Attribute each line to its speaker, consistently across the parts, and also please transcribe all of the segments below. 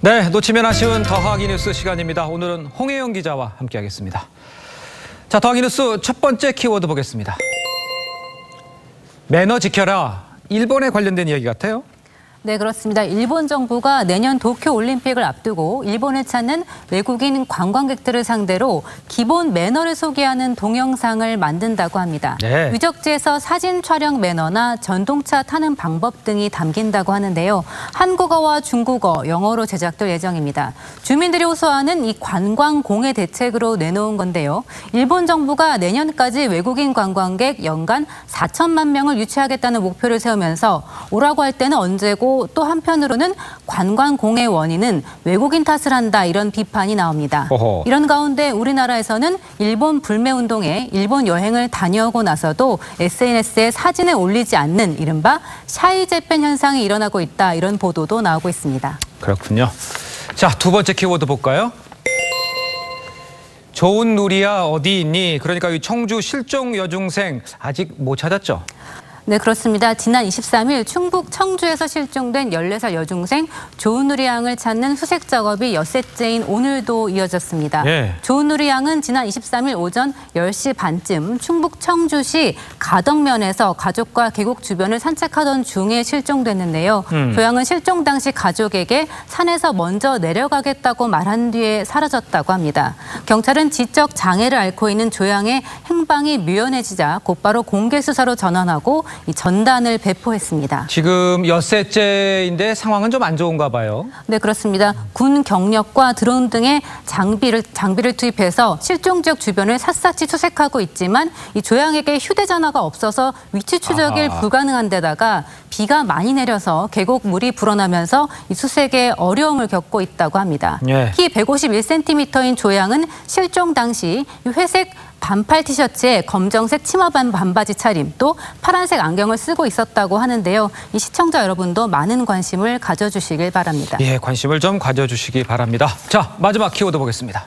Speaker 1: 네, 놓치면 아쉬운 더하기 뉴스 시간입니다. 오늘은 홍혜영 기자와 함께하겠습니다. 자, 더하기 뉴스 첫 번째 키워드 보겠습니다. 매너 지켜라. 일본에 관련된 이야기 같아요.
Speaker 2: 네, 그렇습니다. 일본 정부가 내년 도쿄올림픽을 앞두고 일본을 찾는 외국인 관광객들을 상대로 기본 매너를 소개하는 동영상을 만든다고 합니다.
Speaker 1: 네.
Speaker 2: 유적지에서 사진 촬영 매너나 전동차 타는 방법 등이 담긴다고 하는데요. 한국어와 중국어, 영어로 제작될 예정입니다. 주민들이 호소하는 이 관광공해 대책으로 내놓은 건데요. 일본 정부가 내년까지 외국인 관광객 연간 4천만 명을 유치하겠다는 목표를 세우면서 오라고 할 때는 언제고 또 한편으로는 관광공해 원인은 외국인 탓을 한다 이런 비판이 나옵니다.
Speaker 1: 어허.
Speaker 2: 이런 가운데 우리나라에서는 일본 불매운동에 일본 여행을 다녀오고 나서도 SNS에 사진을 올리지 않는 이른바 샤이 재팬 현상이 일어나고 있다 이런 보도도 나오고 있습니다.
Speaker 1: 그렇군요. 자, 두 번째 키워드 볼까요? 좋은 누리야 어디 있니? 그러니까 이 청주 실종 여중생 아직 못 찾았죠?
Speaker 2: 네, 그렇습니다. 지난 23일 충북 청주에서 실종된 14살 여중생 조은누리 양을 찾는 수색 작업이 엿새째인 오늘도 이어졌습니다.
Speaker 1: 예.
Speaker 2: 조은누리 양은 지난 23일 오전 10시 반쯤 충북 청주시 가덕면에서 가족과 계곡 주변을 산책하던 중에 실종됐는데요. 조 양은 실종 당시 가족에게 산에서 먼저 내려가겠다고 말한 뒤에 사라졌다고 합니다. 경찰은 지적 장애를 앓고 있는 조 양의 행방이 묘연해지자 곧바로 공개 수사로 전환하고 이 전단을 배포했습니다.
Speaker 1: 지금 엿새째인데 상황은 좀 안 좋은가 봐요.
Speaker 2: 네, 그렇습니다. 군 경력과 드론 등의 장비를 투입해서 실종 지역 주변을 샅샅이 수색하고 있지만 이 조양에게 휴대전화가 없어서 위치 추적이 불가능한 데다가 비가 많이 내려서 계곡 물이 불어나면서 이 수색에 어려움을 겪고 있다고 합니다.
Speaker 1: 예.
Speaker 2: 키 151cm인 조양은 실종 당시 회색 반팔 티셔츠에 검정색 치마반 반바지 차림, 또 파란색 안경을 쓰고 있었다고 하는데요. 이 시청자 여러분도 많은 관심을 가져주시길 바랍니다.
Speaker 1: 예, 관심을 좀 가져주시기 바랍니다. 자, 마지막 키워드 보겠습니다.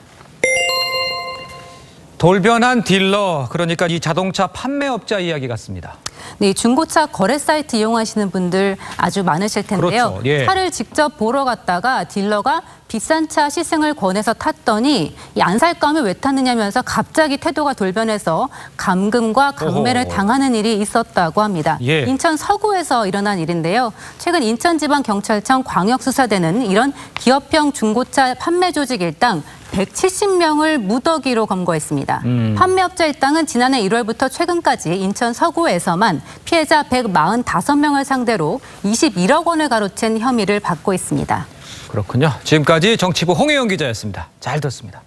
Speaker 1: 돌변한 딜러, 그러니까 이 자동차 판매업자 이야기 같습니다.
Speaker 2: 네, 중고차 거래 사이트 이용하시는 분들 아주 많으실 텐데요.
Speaker 1: 그렇죠. 예.
Speaker 2: 차를 직접 보러 갔다가 딜러가 비싼 차 시승을 권해서 탔더니 안 살까 하면 왜 탔느냐면서 갑자기 태도가 돌변해서 감금과 강매를 당하는 일이 있었다고 합니다.
Speaker 1: 예.
Speaker 2: 인천 서구에서 일어난 일인데요. 최근 인천지방경찰청 광역수사대는 이런 기업형 중고차 판매 조직 일당 170명을 무더기로 검거했습니다. 판매업자 일당은 지난해 1월부터 최근까지 인천 서구에서만 피해자 145명을 상대로 21억 원을 가로챈 혐의를 받고 있습니다.
Speaker 1: 그렇군요. 지금까지 정치부 홍혜영 기자였습니다. 잘 듣습니다.